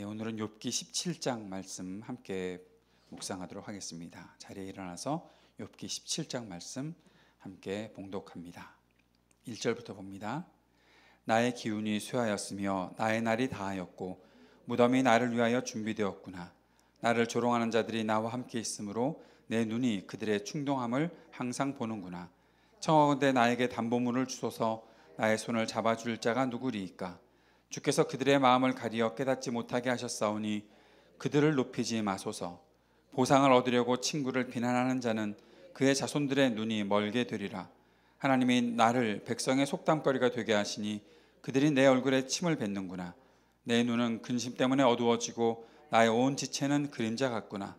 오늘은 욥기 17장 말씀 함께 묵상하도록 하겠습니다. 자리에 일어나서 욥기 17장 말씀 함께 봉독합니다. 1절부터 봅니다. 나의 기운이 쇠하였으며 나의 날이 다하였고 무덤이 나를 위하여 준비되었구나. 나를 조롱하는 자들이 나와 함께 있으므로 내 눈이 그들의 충동함을 항상 보는구나. 청하건대 나에게 담보물을 주소서. 나의 손을 잡아줄 자가 누구리이까? 주께서 그들의 마음을 가리어 깨닫지 못하게 하셨사오니 그들을 높이지 마소서. 보상을 얻으려고 친구를 비난하는 자는 그의 자손들의 눈이 멀게 되리라. 하나님이 나를 백성의 속담거리가 되게 하시니 그들이 내 얼굴에 침을 뱉는구나. 내 눈은 근심 때문에 어두워지고 나의 온 지체는 그림자 같구나.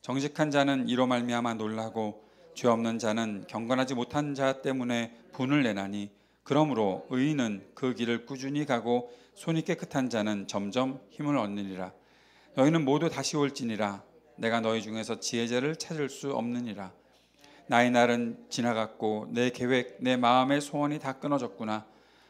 정직한 자는 이로 말미암아 놀라고 죄 없는 자는 경건하지 못한 자 때문에 분을 내나니 그러므로 의인은 그 길을 꾸준히 가고 손이 깨끗한 자는 점점 힘을 얻느니라. 너희는 모두 다시 올지니라. 내가 너희 중에서 지혜자를 찾을 수 없느니라. 나의 날은 지나갔고 내 계획 내 마음의 소원이 다 끊어졌구나.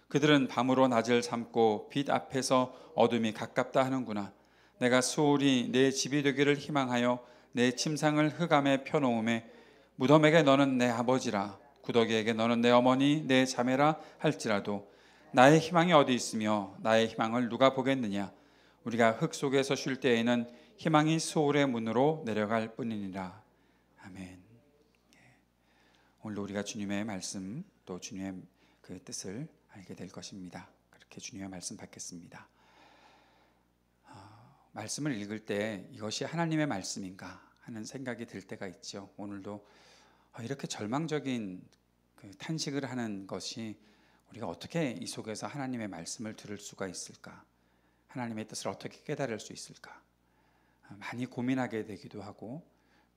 그들은 밤으로 낮을 삼고 빛 앞에서 어둠이 가깝다 하는구나. 내가 수월이 내 집이 되기를 희망하여 내 침상을 흑암에 펴놓음에 무덤에게 너는 내 아버지라 구더기에게 너는 내 어머니 내 자매라 할지라도 나의 희망이 어디 있으며 나의 희망을 누가 보겠느냐. 우리가 흙 속에서 쉴 때에는 희망이 수월의 문으로 내려갈 뿐이니라. 아멘. 오늘도 우리가 주님의 말씀 또 주님의 그 뜻을 알게 될 것입니다. 그렇게 주님의 말씀 받겠습니다. 말씀을 읽을 때 이것이 하나님의 말씀인가 하는 생각이 들 때가 있죠. 오늘도 이렇게 절망적인 그 탄식을 하는 것이 우리가 어떻게 이 속에서 하나님의 말씀을 들을 수가 있을까? 하나님의 뜻을 어떻게 깨달을 수 있을까? 많이 고민하게 되기도 하고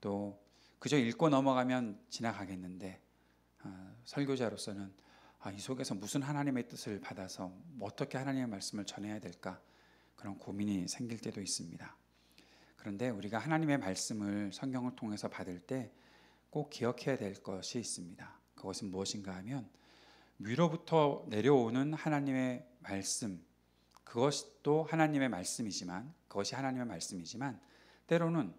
또 그저 읽고 넘어가면 지나가겠는데 설교자로서는 이 속에서 무슨 하나님의 뜻을 받아서 어떻게 하나님의 말씀을 전해야 될까? 그런 고민이 생길 때도 있습니다. 그런데 우리가 하나님의 말씀을 성경을 통해서 받을 때 꼭 기억해야 될 것이 있습니다. 그것은 무엇인가 하면 위로부터 내려오는 하나님의 말씀, 그것도 하나님의 말씀이지만 때로는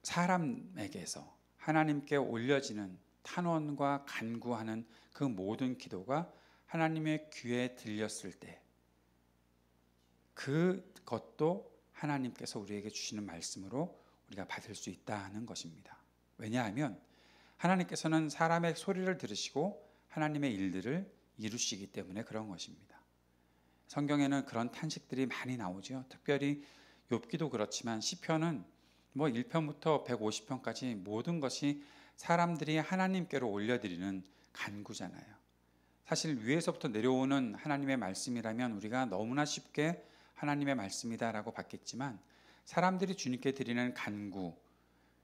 사람에게서 하나님께 올려지는 탄원과 간구하는 그 모든 기도가 하나님의 귀에 들렸을 때 그것도 하나님께서 우리에게 주시는 말씀으로 우리가 받을 수 있다는 것입니다. 왜냐하면 하나님께서는 사람의 소리를 들으시고 하나님의 일들을 이루시기 때문에 그런 것입니다. 성경에는 그런 탄식들이 많이 나오죠. 특별히 욥기도 그렇지만 시편은 1편부터 150편까지 모든 것이 사람들이 하나님께로 올려드리는 간구잖아요. 사실 위에서부터 내려오는 하나님의 말씀이라면 우리가 너무나 쉽게 하나님의 말씀이다라고 받겠지만 사람들이 주님께 드리는 간구,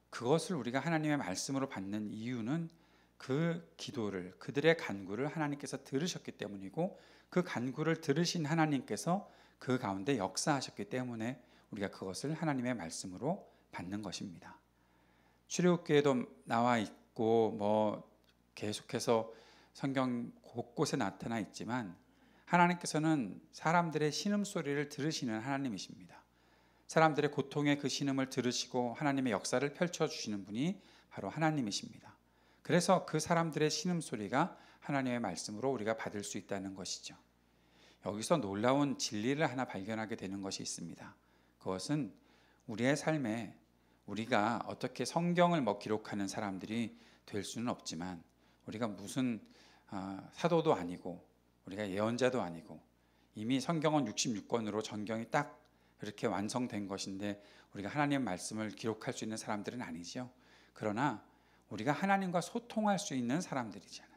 그것을 우리가 하나님의 말씀으로 받는 이유는 그 기도를, 그들의 간구를 하나님께서 들으셨기 때문이고 그 간구를 들으신 하나님께서 그 가운데 역사하셨기 때문에 우리가 그것을 하나님의 말씀으로 받는 것입니다. 출애굽기에도 나와 있고 계속해서 성경 곳곳에 나타나 있지만 하나님께서는 사람들의 신음소리를 들으시는 하나님이십니다. 사람들의 고통의 그 신음을 들으시고 하나님의 역사를 펼쳐주시는 분이 바로 하나님이십니다. 그래서 그 사람들의 신음소리가 하나님의 말씀으로 우리가 받을 수 있다는 것이죠. 여기서 놀라운 진리를 하나 발견하게 되는 것이 있습니다. 그것은 우리의 삶에 우리가 어떻게 성경을 기록하는 사람들이 될 수는 없지만 우리가 무슨 사도도 아니고 우리가 예언자도 아니고 이미 성경은 66권으로 전경이 딱 그렇게 완성된 것인데 우리가 하나님의 말씀을 기록할 수 있는 사람들은 아니죠. 그러나 우리가 하나님과 소통할 수 있는 사람들이잖아요.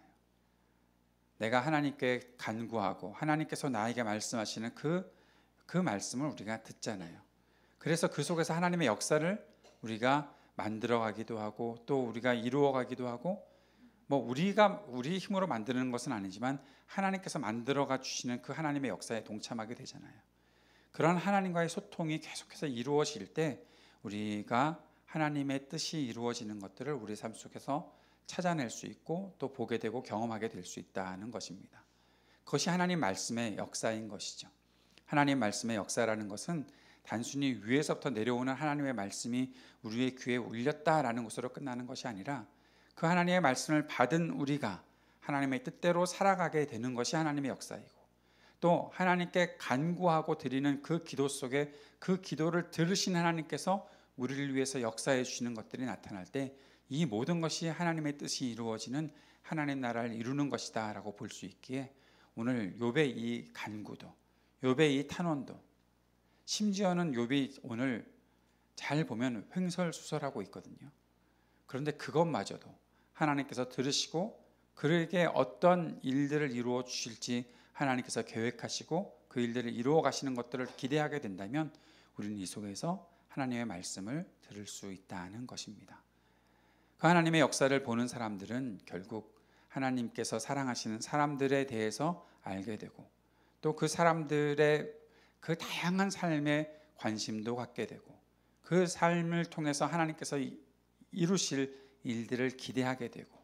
내가 하나님께 간구하고 하나님께서 나에게 말씀하시는 그 말씀을 우리가 듣잖아요. 그래서 그 속에서 하나님의 역사를 우리가 만들어가기도 하고 또 우리가 이루어가기도 하고 우리가 우리 힘으로 만드는 것은 아니지만 하나님께서 만들어가 주시는 그 하나님의 역사에 동참하게 되잖아요. 그런 하나님과의 소통이 계속해서 이루어질 때 우리가 하나님의 뜻이 이루어지는 것들을 우리 삶 속에서 찾아낼 수 있고 또 보게 되고 경험하게 될 수 있다는 것입니다. 그것이 하나님 말씀의 역사인 것이죠. 하나님 말씀의 역사라는 것은 단순히 위에서부터 내려오는 하나님의 말씀이 우리의 귀에 울렸다라는 것으로 끝나는 것이 아니라 그 하나님의 말씀을 받은 우리가 하나님의 뜻대로 살아가게 되는 것이 하나님의 역사이고, 또 하나님께 간구하고 드리는 그 기도 속에 그 기도를 들으신 하나님께서 우리를 위해서 역사해 주시는 것들이 나타날 때 이 모든 것이 하나님의 뜻이 이루어지는 하나님 나라를 이루는 것이다 라고 볼 수 있기에, 오늘 욥의 이 간구도, 욥의 이 탄원도, 심지어는 욥이 오늘 잘 보면 횡설수설하고 있거든요. 그런데 그것마저도 하나님께서 들으시고 그에게 어떤 일들을 이루어 주실지 하나님께서 계획하시고 그 일들을 이루어 가시는 것들을 기대하게 된다면 우리는 이 속에서 하나님의 말씀을 들을 수 있다는 것입니다. 그 하나님의 역사를 보는 사람들은 결국 하나님께서 사랑하시는 사람들에 대해서 알게 되고, 또 그 사람들의 그 다양한 삶에 관심도 갖게 되고, 그 삶을 통해서 하나님께서 이루실 일들을 기대하게 되고,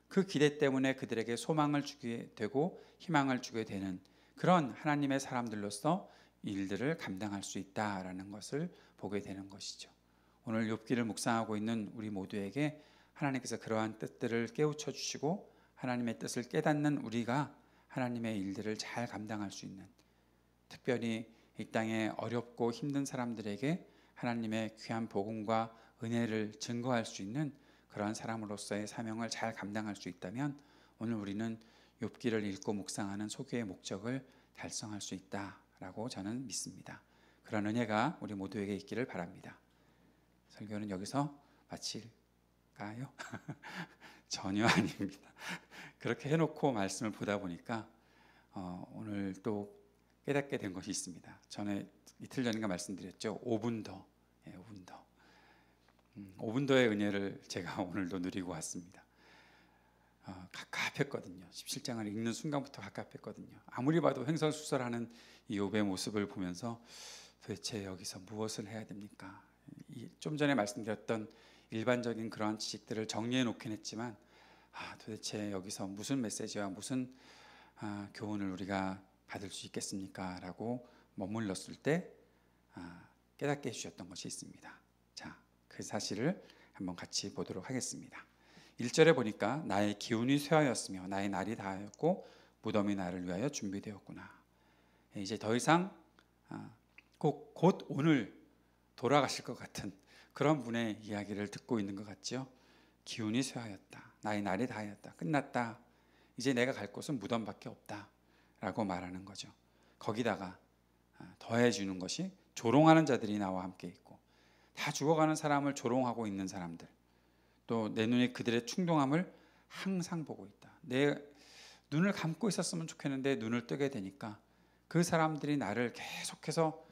그 기대 때문에 그들에게 소망을 주게 되고 희망을 주게 되는 그런 하나님의 사람들로서 일들을 감당할 수 있다라는 것을 보게 되는 것이죠. 오늘 욥기를 묵상하고 있는 우리 모두에게 하나님께서 그러한 뜻들을 깨우쳐 주시고 하나님의 뜻을 깨닫는 우리가 하나님의 일들을 잘 감당할 수 있는, 특별히 이 땅에 어렵고 힘든 사람들에게 하나님의 귀한 복음과 은혜를 증거할 수 있는 그러한 사람으로서의 사명을 잘 감당할 수 있다면 오늘 우리는 욥기를 읽고 묵상하는 소교의 목적을 달성할 수 있다라고 저는 믿습니다. 그런 은혜가 우리 모두에게 있기를 바랍니다. 설교는 여기서 마칠까요? 전혀 아닙니다. 그렇게 해놓고 말씀을 보다 보니까 오늘 또 깨닫게 된 것이 있습니다. 전에 이틀 전인가 말씀드렸죠. 5분 더, 5분 더. 5분 더의 은혜를 제가 오늘도 누리고 왔습니다. 갑갑했거든요. 17장을 읽는 순간부터 갑갑했거든요. 아무리 봐도 횡설수설하는 이 욥의 모습을 보면서 도대체 여기서 무엇을 해야 됩니까? 좀 전에 말씀드렸던 일반적인 그러한 지식들을 정리해 놓긴 했지만 도대체 여기서 무슨 메시지와 무슨 교훈을 우리가 받을 수 있겠습니까? 라고 머물렀을 때 깨닫게 해주셨던 것이 있습니다. 자, 그 사실을 한번 같이 보도록 하겠습니다. 1절에 보니까 나의 기운이 쇠하였으며 나의 날이 다하였고 무덤이 나를 위하여 준비되었구나. 이제 더 이상 곧 오늘 돌아가실 것 같은 그런 분의 이야기를 듣고 있는 것 같죠. 기운이 쇠하였다. 나의 날이 다하였다. 끝났다. 이제 내가 갈 곳은 무덤밖에 없다 라고 말하는 거죠. 거기다가 더해주는 것이 조롱하는 자들이 나와 함께 있고, 다 죽어가는 사람을 조롱하고 있는 사람들, 또 내 눈에 그들의 충동함을 항상 보고 있다. 내 눈을 감고 있었으면 좋겠는데 눈을 뜨게 되니까 그 사람들이 나를 계속해서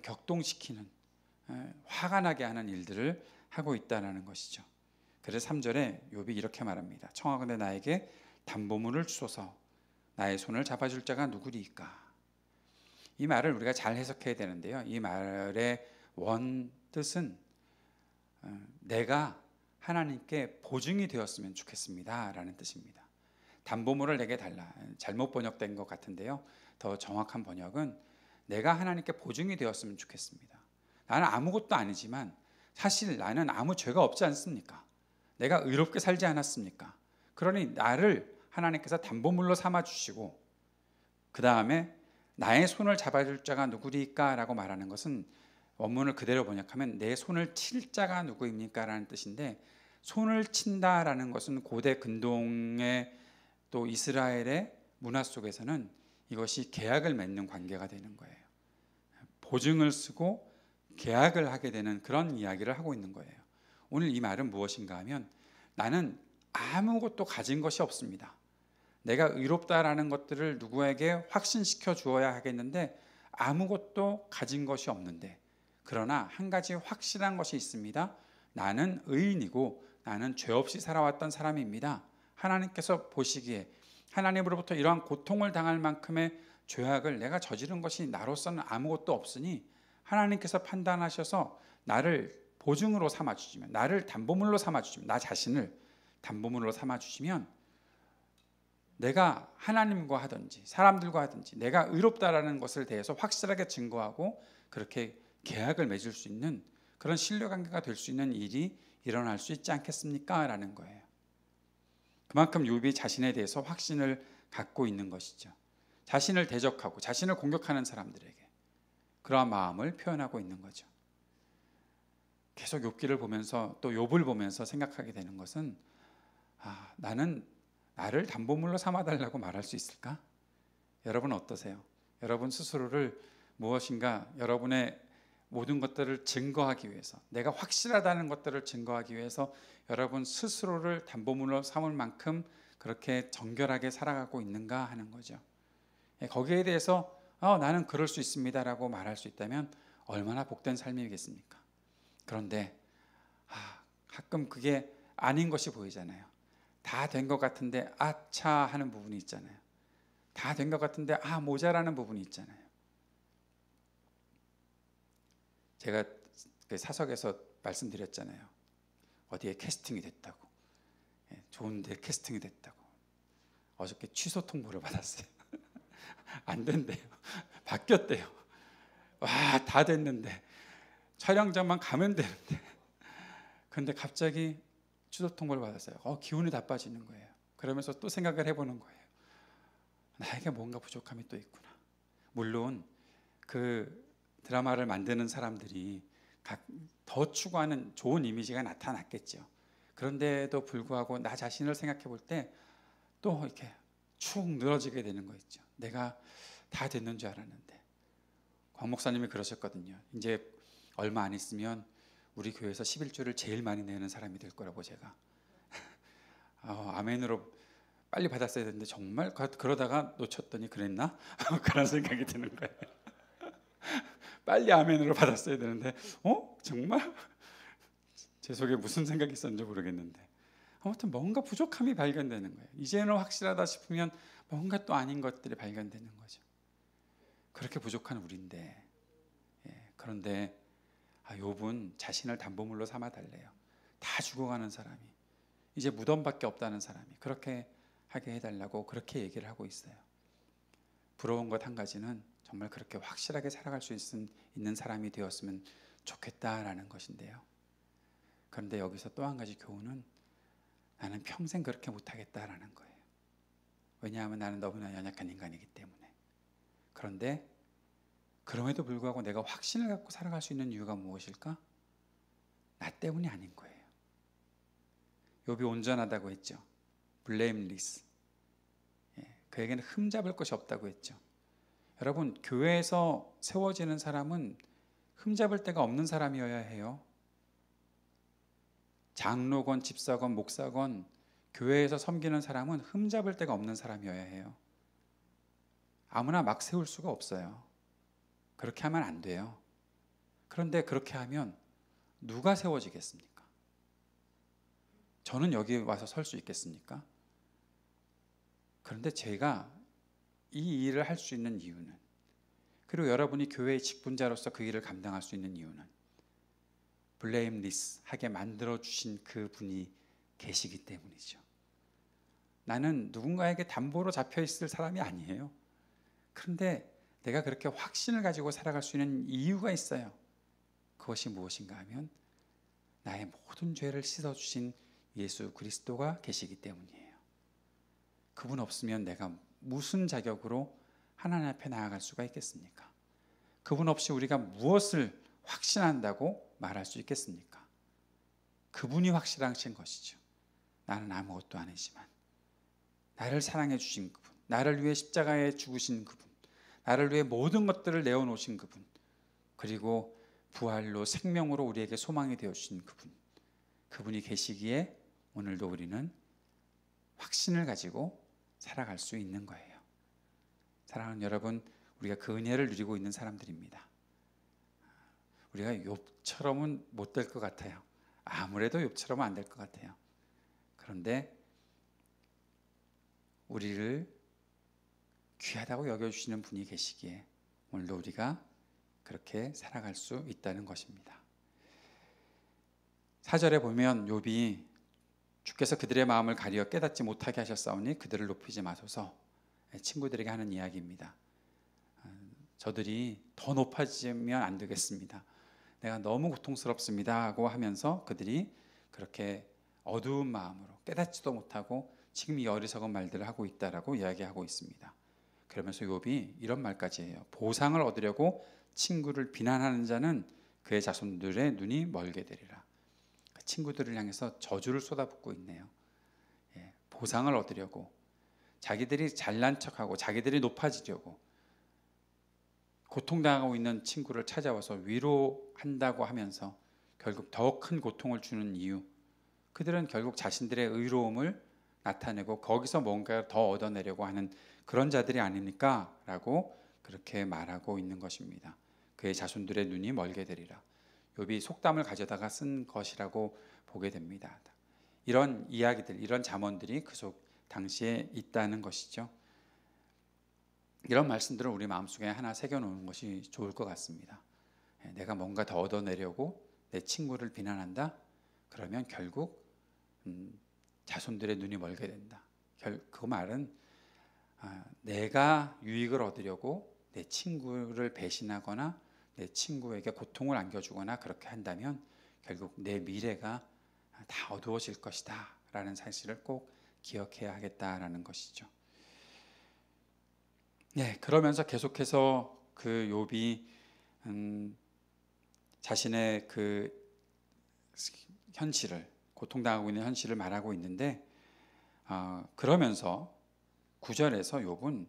격동시키는, 화가 나게 하는 일들을 하고 있다는 것이죠. 그래서 3절에 욥이 이렇게 말합니다. 청하건대 나에게 담보물을 주소서. 나의 손을 잡아줄 자가 누구리이까. 이 말을 우리가 잘 해석해야 되는데요. 이 말의 원뜻은 내가 하나님께 보증이 되었으면 좋겠습니다 라는 뜻입니다. 담보물을 내게 달라. 잘못 번역된 것 같은데요. 더 정확한 번역은 내가 하나님께 보증이 되었으면 좋겠습니다. 나는 아무것도 아니지만 사실 나는 아무 죄가 없지 않습니까? 내가 의롭게 살지 않았습니까? 그러니 나를 하나님께서 담보물로 삼아주시고, 그 다음에 나의 손을 잡아줄 자가 누구리까 라고 말하는 것은 원문을 그대로 번역하면 내 손을 칠 자가 누구입니까 라는 뜻인데, 손을 친다라는 것은 고대 근동의 또 이스라엘의 문화 속에서는 이것이 계약을 맺는 관계가 되는 거예요. 보증을 쓰고 계약을 하게 되는 그런 이야기를 하고 있는 거예요. 오늘 이 말은 무엇인가 하면 나는 아무것도 가진 것이 없습니다. 내가 의롭다라는 것들을 누구에게 확신시켜 주어야 하겠는데 아무것도 가진 것이 없는데, 그러나 한 가지 확실한 것이 있습니다. 나는 의인이고 나는 죄 없이 살아왔던 사람입니다. 하나님께서 보시기에 하나님으로부터 이러한 고통을 당할 만큼의 죄악을 내가 저지른 것이 나로서는 아무것도 없으니 하나님께서 판단하셔서 나를 보증으로 삼아주시면, 나를 담보물로 삼아주시면, 나 자신을 담보물로 삼아주시면 내가 하나님과 하든지 사람들과 하든지 내가 의롭다라는 것을 대해서 확실하게 증거하고 그렇게 계약을 맺을 수 있는 그런 신뢰관계가 될 수 있는 일이 일어날 수 있지 않겠습니까? 라는 거예요. 그만큼 욥이 자신에 대해서 확신을 갖고 있는 것이죠. 자신을 대적하고 자신을 공격하는 사람들에게 그러한 마음을 표현하고 있는 거죠. 계속 욥기를 보면서 또 욥을 보면서 생각하게 되는 것은 나는 나를 담보물로 삼아달라고 말할 수 있을까? 여러분 어떠세요? 여러분 스스로를 무엇인가 여러분의 모든 것들을 증거하기 위해서, 내가 확실하다는 것들을 증거하기 위해서 여러분 스스로를 담보물로 삼을 만큼 그렇게 정결하게 살아가고 있는가 하는 거죠. 거기에 대해서 나는 그럴 수 있습니다라고 말할 수 있다면 얼마나 복된 삶이겠습니까? 그런데 가끔 그게 아닌 것이 보이잖아요. 다 된 것 같은데 아차 하는 부분이 있잖아요. 다 된 것 같은데 모자라는 부분이 있잖아요. 제가 그 사석에서 말씀드렸잖아요. 어디에 캐스팅이 됐다고, 좋은 데 캐스팅이 됐다고. 어저께 취소 통보를 받았어요. 안 된대요. 바뀌었대요. 다 됐는데 촬영장만 가면 되는데, 근데 갑자기 취소 통보를 받았어요. 기운이 다 빠지는 거예요. 그러면서 또 생각을 해보는 거예요. 나에게 뭔가 부족함이 또 있구나. 물론 그 드라마를 만드는 사람들이 더 추구하는 좋은 이미지가 나타났겠죠. 그런데도 불구하고 나 자신을 생각해 볼 때 또 이렇게 축 늘어지게 되는 거 있죠. 내가 다 됐는 줄 알았는데. 광 목사님이 그러셨거든요. 이제 얼마 안 있으면 우리 교회에서 11조를 제일 많이 내는 사람이 될 거라고 제가. 아멘으로 빨리 받았어야 되는데 정말 그러다가 놓쳤더니 그랬나? 그런 생각이 드는 거예요. 빨리 아멘으로 받았어야 되는데 정말? 제 속에 무슨 생각이 있었는지 모르겠는데 아무튼 뭔가 부족함이 발견되는 거예요. 이제는 확실하다 싶으면 뭔가 또 아닌 것들이 발견되는 거죠. 그렇게 부족한 우리인데, 그런데 욥은 자신을 담보물로 삼아달래요. 다 죽어가는 사람이, 이제 무덤밖에 없다는 사람이 그렇게 하게 해달라고 그렇게 얘기를 하고 있어요. 부러운 것 한 가지는 정말 그렇게 확실하게 살아갈 수 있는 사람이 되었으면 좋겠다라는 것인데요. 그런데 여기서 또 한 가지 교훈은 나는 평생 그렇게 못하겠다라는 거예요. 왜냐하면 나는 너무나 연약한 인간이기 때문에. 그런데 그럼에도 불구하고 내가 확신을 갖고 살아갈 수 있는 이유가 무엇일까? 나 때문이 아닌 거예요. 욥이 온전하다고 했죠. blameless. 그에게는 흠잡을 것이 없다고 했죠. 여러분, 교회에서 세워지는 사람은 흠잡을 데가 없는 사람이어야 해요. 장로건 집사건 목사건 교회에서 섬기는 사람은 흠잡을 데가 없는 사람이어야 해요. 아무나 막 세울 수가 없어요. 그렇게 하면 안 돼요. 그런데 그렇게 하면 누가 세워지겠습니까? 저는 여기 와서 설 수 있겠습니까? 그런데 제가 이 일을 할 수 있는 이유는, 그리고 여러분이 교회의 직분자로서 그 일을 감당할 수 있는 이유는 blameless하게 만들어주신 그 분이 계시기 때문이죠. 나는 누군가에게 담보로 잡혀있을 사람이 아니에요. 그런데 내가 그렇게 확신을 가지고 살아갈 수 있는 이유가 있어요. 그것이 무엇인가 하면 나의 모든 죄를 씻어주신 예수 그리스도가 계시기 때문이에요. 그분 없으면 내가 무슨 자격으로 하나님 앞에 나아갈 수가 있겠습니까? 그분 없이 우리가 무엇을 확신한다고 말할 수 있겠습니까? 그분이 확실하신 것이죠. 나는 아무것도 아니지만 나를 사랑해 주신 그분, 나를 위해 십자가에 죽으신 그분, 나를 위해 모든 것들을 내어놓으신 그분, 그리고 부활로 생명으로 우리에게 소망이 되어주신 그분, 그분이 계시기에 오늘도 우리는 확신을 가지고 살아갈 수 있는 거예요. 사랑하는 여러분, 우리가 그 은혜를 누리고 있는 사람들입니다. 우리가 욥처럼은 못 될 것 같아요. 아무래도 욥처럼은 안 될 것 같아요. 그런데 우리를 귀하다고 여겨주시는 분이 계시기에 오늘도 우리가 그렇게 살아갈 수 있다는 것입니다. 4절에 보면 욥이 주께서 그들의 마음을 가리어 깨닫지 못하게 하셨사오니 그들을 높이지 마소서, 친구들에게 하는 이야기입니다. 저들이 더 높아지면 안 되겠습니다. 내가 너무 고통스럽습니다 하고 하면서 그들이 그렇게 어두운 마음으로 깨닫지도 못하고 지금 이 어리석은 말들을 하고 있다라고 이야기하고 있습니다. 그러면서 욥이 이런 말까지 해요. 보상을 얻으려고 친구를 비난하는 자는 그의 자손들의 눈이 멀게 되리라. 그 친구들을 향해서 저주를 쏟아붓고 있네요. 보상을 얻으려고, 자기들이 잘난 척하고 자기들이 높아지려고 고통당하고 있는 친구를 찾아와서 위로한다고 하면서 결국 더 큰 고통을 주는 이유, 그들은 결국 자신들의 의로움을 나타내고 거기서 뭔가 더 얻어내려고 하는 그런 자들이 아닙니까? 라고 그렇게 말하고 있는 것입니다. 그의 자손들의 눈이 멀게 되리라. 욥이 속담을 가져다가 쓴 것이라고 보게 됩니다. 이런 이야기들, 이런 잠언들이 그 속 당시에 있다는 것이죠. 이런 말씀들을 우리 마음속에 하나 새겨놓는 것이 좋을 것 같습니다. 내가 뭔가 더 얻어내려고 내 친구를 비난한다? 그러면 결국 자손들의 눈이 멀게 된다. 그 말은 내가 유익을 얻으려고 내 친구를 배신하거나 내 친구에게 고통을 안겨주거나 그렇게 한다면 결국 내 미래가 다 어두워질 것이다 라는 사실을 꼭 기억해야 하겠다라는 것이죠. 그러면서 계속해서 그 욥이 자신의 그 현실을, 고통당하고 있는 현실을 말하고 있는데, 그러면서 9절에서 욥은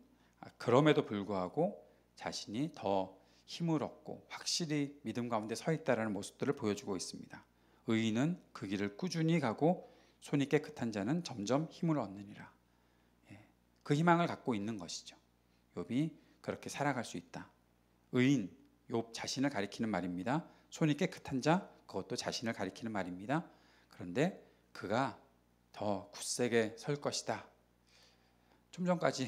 그럼에도 불구하고 자신이 더 힘을 얻고 확실히 믿음 가운데 서 있다라는 모습들을 보여주고 있습니다. 의인은 그 길을 꾸준히 가고 손이 깨끗한 자는 점점 힘을 얻느니라. 그 희망을 갖고 있는 것이죠. 욥이 그렇게 살아갈 수 있다. 의인, 욥 자신을 가리키는 말입니다. 손이 깨끗한 자, 그것도 자신을 가리키는 말입니다. 그런데 그가 더 굳세게 설 것이다. 좀 전까지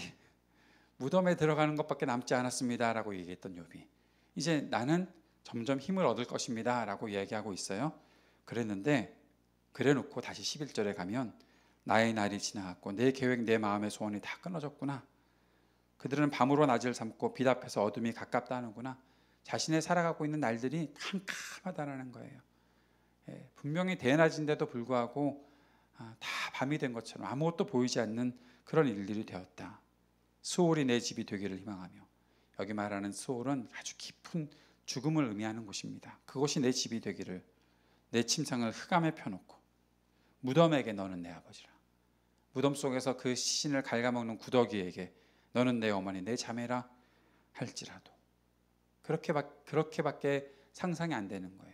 무덤에 들어가는 것밖에 남지 않았습니다 라고 얘기했던 욥이 이제 나는 점점 힘을 얻을 것입니다 라고 이야기하고 있어요. 그랬는데 그래놓고 다시 11절에 가면 나의 날이 지나갔고 내 계획 내 마음의 소원이 다 끊어졌구나. 그들은 밤으로 낮을 삼고 빛 앞에서 어둠이 가깝다 하는구나. 자신의 살아가고 있는 날들이 캄캄하다는 거예요. 분명히 대낮인데도 불구하고 다 밤이 된 것처럼 아무것도 보이지 않는 그런 일들이 되었다. 스올이 내 집이 되기를 희망하며, 여기 말하는 스올은 아주 깊은 죽음을 의미하는 곳입니다. 그곳이 내 집이 되기를, 내 침상을 흑암에 펴놓고 무덤에게 너는 내 아버지라. 무덤 속에서 그 시신을 갉아먹는 구더기에게 너는 내 어머니 내 자매라 할지라도, 그렇게밖에 상상이 안 되는 거예요.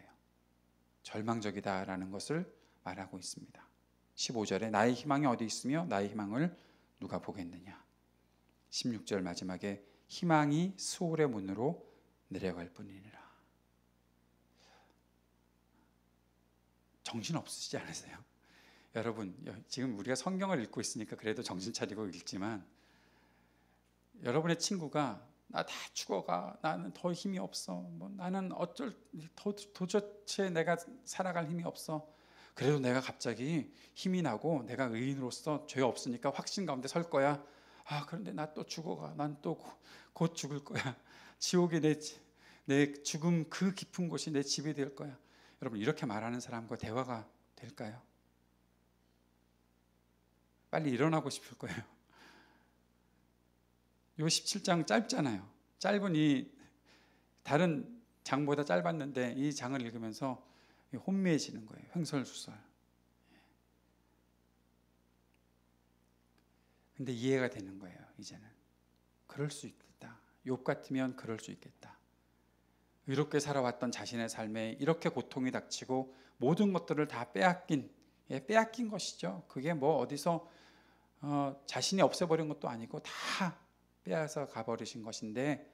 절망적이다라는 것을 말하고 있습니다. 15절에 나의 희망이 어디 있으며 나의 희망을 누가 보겠느냐. 16절 마지막에 희망이 스올의 문으로 내려갈 뿐이니라. 정신 없으시지 않으세요? 여러분, 지금 우리가 성경을 읽고 있으니까 그래도 정신 차리고 읽지만, 여러분의 친구가 나 다 죽어가, 나는 더 힘이 없어, 나는 도대체 내가 살아갈 힘이 없어. 그래도 내가 갑자기 힘이 나고 내가 의인으로서 죄 없으니까 확신 가운데 설 거야. 그런데 나 또 죽어가, 난 또 곧 죽을 거야. 지옥이 내 죽음 그 깊은 곳이 내 집이 될 거야. 여러분, 이렇게 말하는 사람과 대화가 될까요? 빨리 일어나고 싶을 거예요. 요 17장 짧잖아요. 짧은 이 다른 장보다 짧았는데 이 장을 읽으면서 혼미해지는 거예요. 횡설수설. 근데 이해가 되는 거예요. 이제는 그럴 수 있겠다. 욥 같으면 그럴 수 있겠다. 의롭게 살아왔던 자신의 삶에 이렇게 고통이 닥치고 모든 것들을 다 빼앗긴 것이죠. 그게 어디서 자신이 없애버린 것도 아니고 다 빼앗아 가버리신 것인데,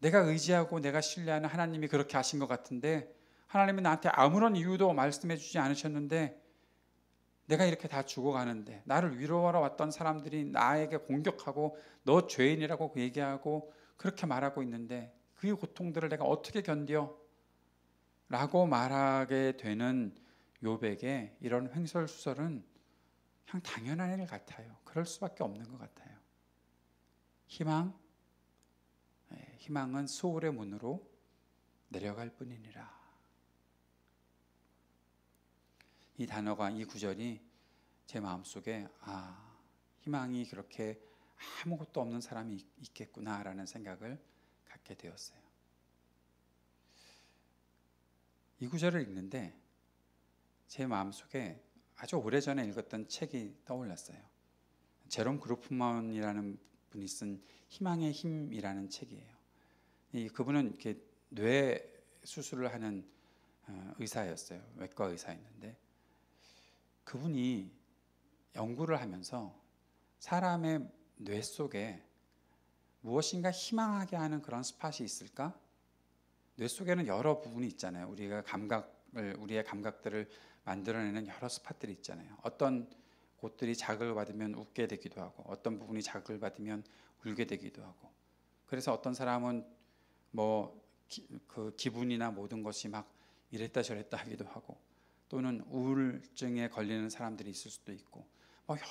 내가 의지하고 내가 신뢰하는 하나님이 그렇게 하신 것 같은데, 하나님은 나한테 아무런 이유도 말씀해 주지 않으셨는데 내가 이렇게 다 죽어가는데, 나를 위로하러 왔던 사람들이 나에게 공격하고 너 죄인이라고 얘기하고 그렇게 말하고 있는데 그 고통들을 내가 어떻게 견뎌? 라고 말하게 되는 욥에게 이런 횡설수설은 그냥 당연한 일 같아요. 그럴 수밖에 없는 것 같아요. 희망은 수월의 문으로 내려갈 뿐이니라. 이 단어가, 이 구절이 제 마음속에 희망이 그렇게 아무것도 없는 사람이 있겠구나라는 생각을 갖게 되었어요. 이 구절을 읽는데 제 마음속에 아주 오래전에 읽었던 책이 떠올랐어요. 제롬 그루프먼이라는 분이 쓴 희망의 힘이라는 책이에요. 그분은 이렇게 뇌 수술을 하는 의사였어요. 외과 의사였는데 그분이 연구를 하면서 사람의 뇌 속에 무엇인가 희망하게 하는 그런 스팟이 있을까? 뇌 속에는 여러 부분이 있잖아요. 우리의 감각들을 만들어내는 여러 스팟들이 있잖아요. 어떤 곳들이 자극을 받으면 웃게 되기도 하고, 어떤 부분이 자극을 받으면 울게 되기도 하고. 그래서 어떤 사람은 그 기분이나 모든 것이 막 이랬다 저랬다 하기도 하고, 또는 우울증에 걸리는 사람들이 있을 수도 있고,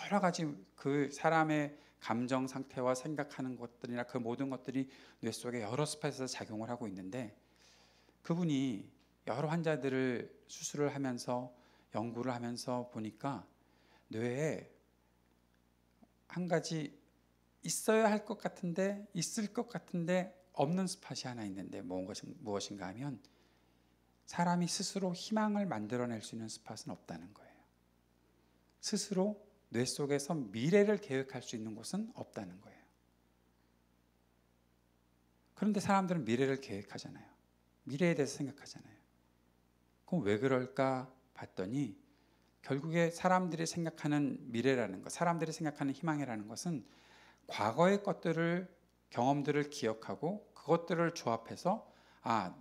여러 가지 그 사람의 감정 상태와 생각하는 것들이나 그 모든 것들이 뇌 속에 여러 스팟에서 작용을 하고 있는데, 그분이 여러 환자들을 수술을 하면서 연구를 하면서 보니까 뇌에 한 가지 있어야 할 것 같은데 있을 것 같은데 없는 스팟이 하나 있는데 무엇인가 하면 사람이 스스로 희망을 만들어낼 수 있는 스팟은 없다는 거예요. 스스로 뇌 속에서 미래를 계획할 수 있는 곳은 없다는 거예요. 그런데 사람들은 미래를 계획하잖아요. 미래에 대해서 생각하잖아요. 그럼 왜 그럴까 봤더니 결국에 사람들이 생각하는 미래라는 것, 사람들이 생각하는 희망이라는 것은 과거의 경험들을 기억하고 그것들을 조합해서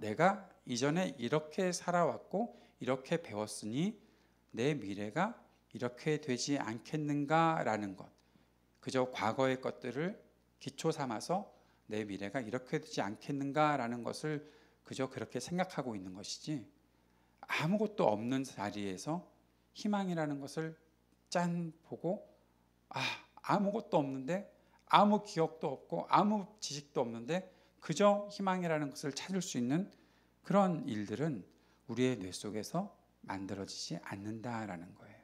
내가 이전에 이렇게 살아왔고 이렇게 배웠으니 내 미래가 이렇게 되지 않겠는가라는 것, 그저 과거의 것들을 기초 삼아서 내 미래가 이렇게 되지 않겠는가라는 것을 그저 그렇게 생각하고 있는 것이지, 아무것도 없는 자리에서 희망이라는 것을 보고 아무것도 없는데, 아무 기억도 없고 아무 지식도 없는데 그저 희망이라는 것을 찾을 수 있는 그런 일들은 우리의 뇌 속에서 만들어지지 않는다라는 거예요.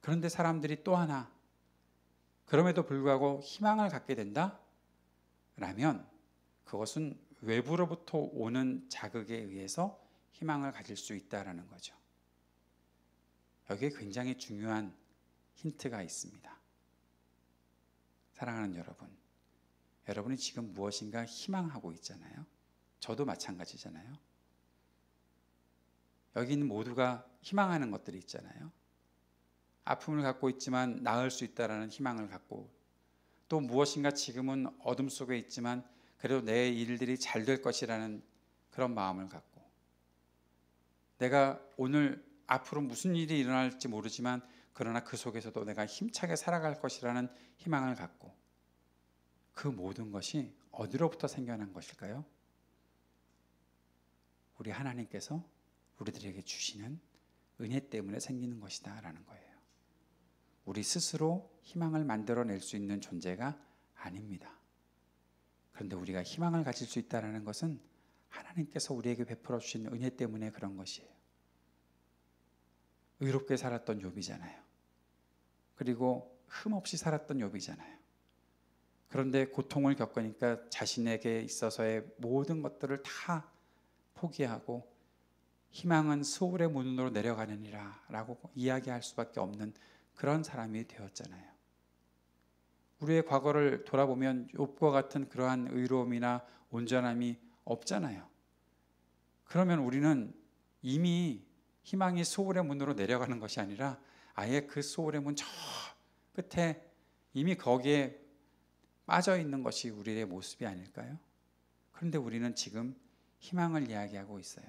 그런데 사람들이 또 하나, 그럼에도 불구하고 희망을 갖게 된다? 라면 그것은 외부로부터 오는 자극에 의해서 희망을 가질 수 있다라는 거죠. 여기에 굉장히 중요한 힌트가 있습니다. 사랑하는 여러분, 여러분이 지금 무엇인가 희망하고 있잖아요. 저도 마찬가지잖아요. 여기 있는 모두가 희망하는 것들이 있잖아요. 아픔을 갖고 있지만 나을 수 있다라는 희망을 갖고, 또 무엇인가 지금은 어둠 속에 있지만 그래도 내 일들이 잘 될 것이라는 그런 마음을 갖고, 내가 오늘 앞으로 무슨 일이 일어날지 모르지만 그러나 그 속에서도 내가 힘차게 살아갈 것이라는 희망을 갖고, 그 모든 것이 어디로부터 생겨난 것일까요? 우리 하나님께서 우리들에게 주시는 은혜 때문에 생기는 것이다 라는 거예요. 우리 스스로 희망을 만들어낼 수 있는 존재가 아닙니다. 그런데 우리가 희망을 가질 수 있다는 것은 하나님께서 우리에게 베풀어 주신 은혜 때문에 그런 것이에요. 의롭게 살았던 욥이잖아요. 그리고 흠없이 살았던 욥이잖아요. 그런데 고통을 겪으니까 자신에게 있어서의 모든 것들을 다 포기하고 희망은 수월의 문으로 내려가느니라 라고 이야기할 수밖에 없는 그런 사람이 되었잖아요. 우리의 과거를 돌아보면 욥과 같은 그러한 의로움이나 온전함이 없잖아요. 그러면 우리는 이미 희망이 수월의 문으로 내려가는 것이 아니라 아예 그 수월의 문 저 끝에 이미 거기에 빠져 있는 것이 우리의 모습이 아닐까요? 그런데 우리는 지금 희망을 이야기하고 있어요.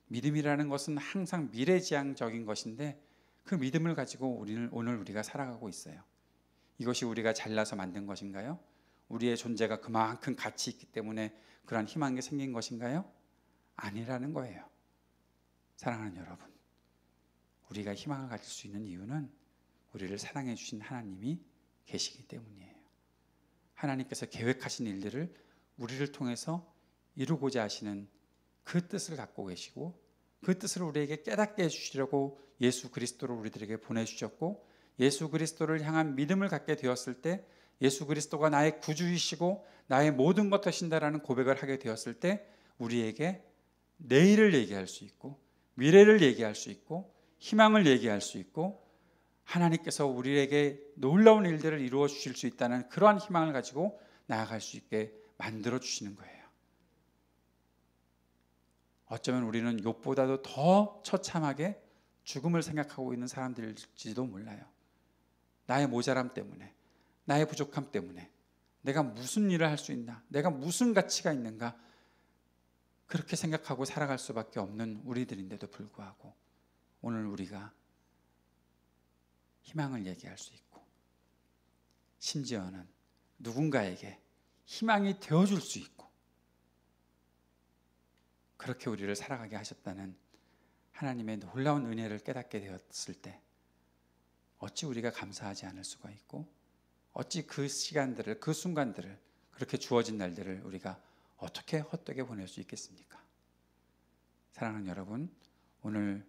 믿음이라는 것은 항상 미래지향적인 것인데 그 믿음을 가지고 오늘 우리가 살아가고 있어요. 이것이 우리가 잘나서 만든 것인가요? 우리의 존재가 그만큼 가치 있기 때문에 그러한 희망이 생긴 것인가요? 아니라는 거예요. 사랑하는 여러분, 우리가 희망을 가질 수 있는 이유는 우리를 사랑해 주신 하나님이 계시기 때문이에요. 하나님께서 계획하신 일들을 우리를 통해서 이루고자 하시는 그 뜻을 갖고 계시고 그 뜻을 우리에게 깨닫게 해주시려고 예수 그리스도를 우리들에게 보내주셨고 예수 그리스도를 향한 믿음을 갖게 되었을 때 예수 그리스도가 나의 구주이시고 나의 모든 것 되신다라는 고백을 하게 되었을 때 우리에게 내일을 얘기할 수 있고 미래를 얘기할 수 있고 희망을 얘기할 수 있고 하나님께서 우리에게 놀라운 일들을 이루어 주실 수 있다는 그러한 희망을 가지고 나아갈 수 있게 만들어 주시는 거예요. 어쩌면 우리는 욥보다도 더 처참하게 죽음을 생각하고 있는 사람들일지도 몰라요. 나의 모자람 때문에, 나의 부족함 때문에 내가 무슨 일을 할 수 있나, 내가 무슨 가치가 있는가, 그렇게 생각하고 살아갈 수밖에 없는 우리들인데도 불구하고 오늘 우리가 희망을 얘기할 수 있고 심지어는 누군가에게 희망이 되어줄 수 있고 그렇게 우리를 살아가게 하셨다는 하나님의 놀라운 은혜를 깨닫게 되었을 때 어찌 우리가 감사하지 않을 수가 있고 어찌 그 시간들을, 그 순간들을, 그렇게 주어진 날들을 우리가 어떻게 헛되게 보낼 수 있겠습니까? 사랑하는 여러분, 오늘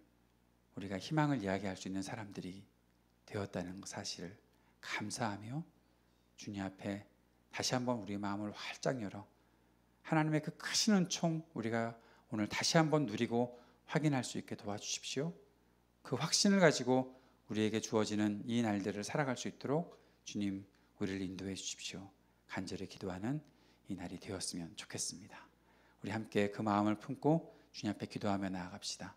우리가 희망을 이야기할 수 있는 사람들이 되었다는 사실을 감사하며 주님 앞에 다시 한번 우리의 마음을 활짝 열어 하나님의 그 크신 은총 우리가 오늘 다시 한번 누리고 확인할 수 있게 도와주십시오. 그 확신을 가지고 우리에게 주어지는 이 날들을 살아갈 수 있도록 주님 우리를 인도해 주십시오. 간절히 기도하는 이 날이 되었으면 좋겠습니다. 우리 함께 그 마음을 품고 주님 앞에 기도하며 나아갑시다.